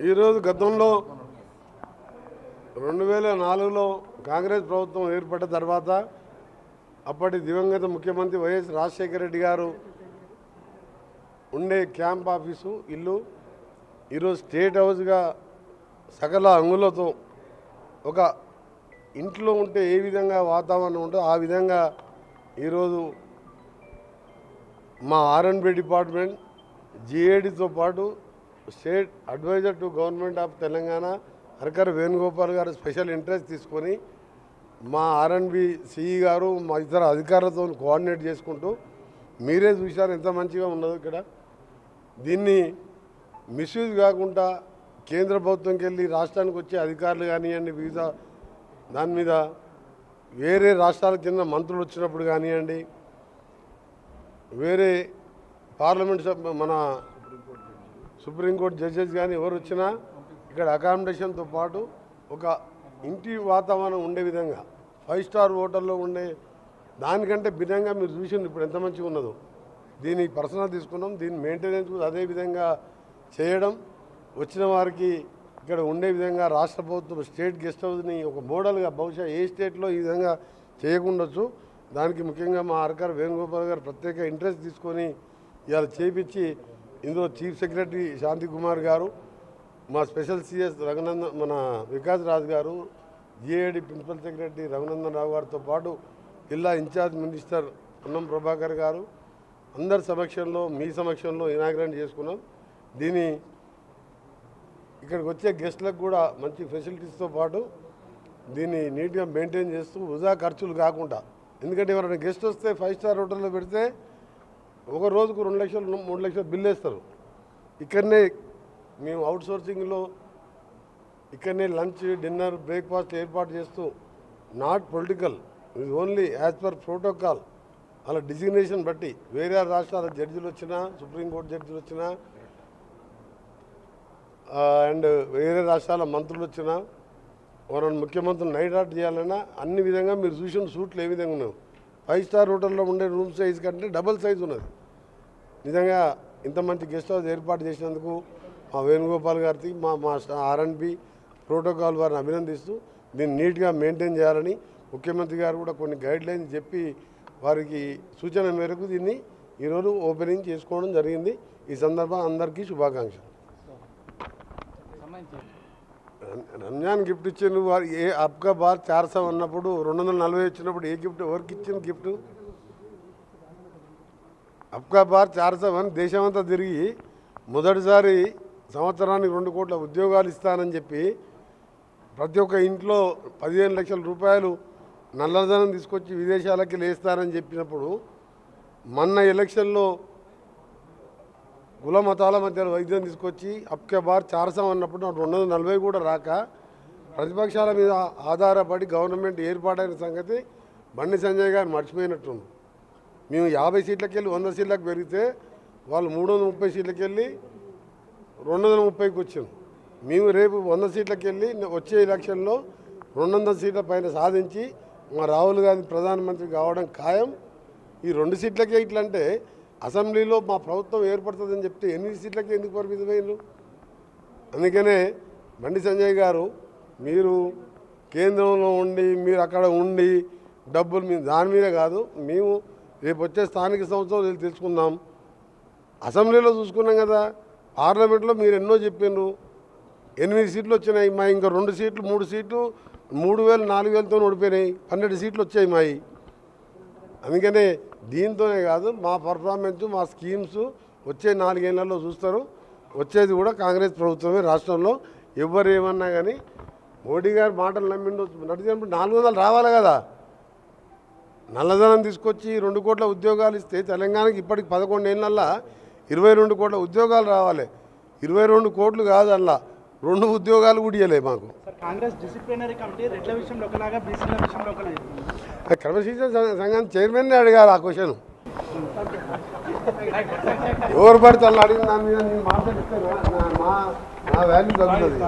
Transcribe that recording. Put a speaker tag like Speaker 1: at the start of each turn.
Speaker 1: ఈరోజు గతంలో 2004లో కాంగ్రెస్ ప్రభుత్వం ఏర్పడిన తర్వాత అప్పటి దివంగత ముఖ్యమంత్రి వైఎస్ రాజశేఖర రెడ్డి గారు ఉండే క్యాంప్ ఆఫీసు ఇల్లు ఈరోజు స్టేట్ హౌస్గా సకల అంగులతో ఒక ఇంట్లో ఉంటే ఏ విధంగా వాతావరణం ఉంటుందో ఆ విధంగా ఈరోజు మా ఆర్ఎండ్బి డిపార్ట్మెంట్ జిఏడితో పాటు state adviser to government of Telangana Harkar Venugopal garu special interest తీసుకొని మా ఆర్ఎండ్బి సిఈ గారు మా ఇతర అధికారులతో కోఆర్డినేట్ చేసుకుంటూ మీరే చూశారు ఎంత మంచిగా ఉన్నదో ఇక్కడ. దీన్ని మిస్యూజ్ కాకుండా కేంద్ర ప్రభుత్వంకి వెళ్ళి రాష్ట్రానికి వచ్చే అధికారులు కానివ్వండి, వివిధ దాని మీద వేరే రాష్ట్రాలకు చెందిన మంత్రులు వచ్చినప్పుడు కానివ్వండి, వేరే పార్లమెంట్ మన సుప్రీంకోర్టు జడ్జెస్ కానీ ఎవరు వచ్చినా ఇక్కడ అకామిడేషన్తో పాటు ఒక ఇంటి వాతావరణం ఉండే విధంగా 5 స్టార్ హోటల్లో ఉండే దానికంటే భిన్నంగా మీరు చూసింది ఇప్పుడు ఎంత మంచిగా ఉన్నదో. దీన్ని పర్సనల్ తీసుకున్నాం. దీన్ని మెయింటెనెన్స్ అదే విధంగా చేయడం, వచ్చిన వారికి ఇక్కడ ఉండే విధంగా రాష్ట్ర ప్రభుత్వం స్టేట్ గెస్ట్ హౌస్ని ఒక మోడల్గా బహుశా ఏ స్టేట్లో ఈ విధంగా చేయకుండొచ్చు. దానికి ముఖ్యంగా మా హర్కర్ వేణుగోపాల్ గారు ప్రత్యేక ఇంట్రెస్ట్ తీసుకొని ఇవాళ చేయించి ఇందులో చీఫ్ సెక్రటరీ శాంతి కుమార్ గారు, మా స్పెషల్ సిఎస్ రఘునందన్ మన వికాస్ రాజ్ గారు, GAD principal secretary Raghunandan Rao గారితో పాటు జిల్లా ఇన్ఛార్జ్ మినిస్టర్ పొన్నం ప్రభాకర్ గారు అందరి సమక్షంలో మీ సమక్షంలో ఇనాగ్రేట్ చేసుకున్నాం. దీని ఇక్కడికి వచ్చే గెస్ట్లకు కూడా మంచి ఫెసిలిటీస్తో పాటు దీన్ని నీట్గా మెయింటైన్ చేస్తూ వృధా ఖర్చులు కాకుండా, ఎందుకంటే ఎవరైనా గెస్ట్ వస్తే 5 స్టార్ హోటల్లో పెడితే ఒక రోజుకు 2 లక్షలు 3 లక్షలు బిల్లు వేస్తారు. ఇక్కడనే మేము అవుట్ సోర్సింగ్లో ఇక్కడనే లంచ్ డిన్నర్ బ్రేక్ఫాస్ట్ ఏర్పాటు చేస్తూ నాట్ పొలిటికల్, ఇది ఓన్లీ యాజ్ పర్ ప్రోటోకాల్ అలా డిజిగ్నేషన్ బట్టి వేరే రాష్ట్రాల జడ్జిలు వచ్చినా, సుప్రీంకోర్టు జడ్జిలు వచ్చినా అండ్ వేరే రాష్ట్రాల మంత్రులు వచ్చినా, ఎవరైనా ముఖ్యమంత్రులు నైట్ అవుట్ చేయాలన్నా అన్ని విధంగా మీరు చూసిన సూట్లు ఏ విధంగా ఉన్నావు. 5 స్టార్ హోటల్లో ఉండే రూమ్ సైజ్ కంటే డబుల్ సైజ్ ఉన్నది. నిజంగా ఇంత మంచి గెస్ట్ హౌస్ ఏర్పాటు చేసినందుకు మా వేణుగోపాల్ గారికి మా ఆర్ఎండ్బి ప్రోటోకాల్ వారిని అభినందిస్తూ దీన్ని నీట్గా మెయింటైన్ చేయాలని ముఖ్యమంత్రి గారు కూడా కొన్ని గైడ్లైన్స్ చెప్పి వారికి సూచన మేరకు దీన్ని ఈరోజు ఓపెనింగ్ చేసుకోవడం జరిగింది. ఈ సందర్భంగా అందరికీ శుభాకాంక్షలు. రంజాన్ గిఫ్ట్ ఇచ్చిన వారు ఏ అబ్కా బార్ 400 అన్నప్పుడు 240 వచ్చినప్పుడు ఏ గిఫ్ట్ ఎవరికి ఇచ్చిన గిఫ్ట్? అబ్కా బార్ 400 అని దేశమంతా తిరిగి మొదటిసారి సంవత్సరానికి 2 కోట్ల ఉద్యోగాలు ఇస్తానని చెప్పి ప్రతి ఒక్క ఇంట్లో 15 లక్షల రూపాయలు నల్లధనం తీసుకొచ్చి విదేశాలకి లేస్తారని చెప్పినప్పుడు మొన్న ఎలక్షన్లో కుల మతాల మధ్య వైద్యం తీసుకొచ్చి అబ్కా బార్ 400 అన్నప్పుడు 240 కూడా రాక ప్రతిపక్షాల మీద ఆధారపడి గవర్నమెంట్ ఏర్పాటైన సంగతి బండి సంజయ్ గారు మర్చిపోయినట్టుంది. మేము 50 సీట్లకి వెళ్ళి 100 సీట్లకు పెరిగితే వాళ్ళు 330 సీట్లకి వెళ్ళి 230కి వచ్చింది. మేము రేపు 100 సీట్లకి వెళ్ళి వచ్చే ఎలక్షన్లో 200 సీట్ల పైన సాధించి మా రాహుల్ గాంధీ ప్రధానమంత్రి కావడం ఖాయం. ఈ 2 సీట్లకే ఇట్లంటే అసెంబ్లీలో మా ప్రభుత్వం ఏర్పడుతుందని చెప్తే 8 సీట్లకి ఎందుకు పరిమితమైనరు? అందుకనే బండి సంజయ్ గారు మీరు కేంద్రంలో ఉండి మీరు అక్కడ ఉండి డబ్బులు మేము దాని మీద కాదు, మేము రేపు వచ్చే స్థానిక సంస్థలు తెలుసుకుందాం. అసెంబ్లీలో చూసుకున్నాం కదా, పార్లమెంట్లో మీరు ఎన్నో చెప్పినారు. 8 సీట్లు వచ్చినాయి మా, ఇంకా 2 సీట్లు 3 సీట్లు 3000 4000తో ఓడిపోయినాయి. 12 సీట్లు వచ్చాయి మాయి. అందుకనే దీంతోనే కాదు మా పర్ఫార్మెన్స్ మా స్కీమ్స్ వచ్చే 4 ఏళ్లలో చూస్తారు. వచ్చేది కూడా కాంగ్రెస్ ప్రభుత్వమే రాష్ట్రంలో. ఎవరు ఏమన్నా కానీ మోడీ గారు మాటలు నమ్మిండు నడిచినప్పుడు 400 రావాలి కదా. నల్లధనం తీసుకొచ్చి 2 కోట్ల ఉద్యోగాలు ఇస్తే తెలంగాణకి ఇప్పటికి 11 ఏళ్ళల్లో 22 కోట్ల ఉద్యోగాలు రావాలి. 22 కోట్లు కాదు, అలా 2 ఉద్యోగాలు కూడా ఇవ్వలే మాకు.
Speaker 2: కాంగ్రెస్ డిసిప్లినరీ కమిటీ రెడ్ల విషయంలో ఒకలాగా బీసీల విషయంలో ఒకలాగా
Speaker 1: క్రమశిక్షణ సంఘం చైర్మన్ని అడిగారు ఆ క్వశ్చన్. ఎవరు పడితే అలా అడిగిన దాని మీద నేను మాట్లాడిస్తే నా వాల్యూ తగ్గుతుంది.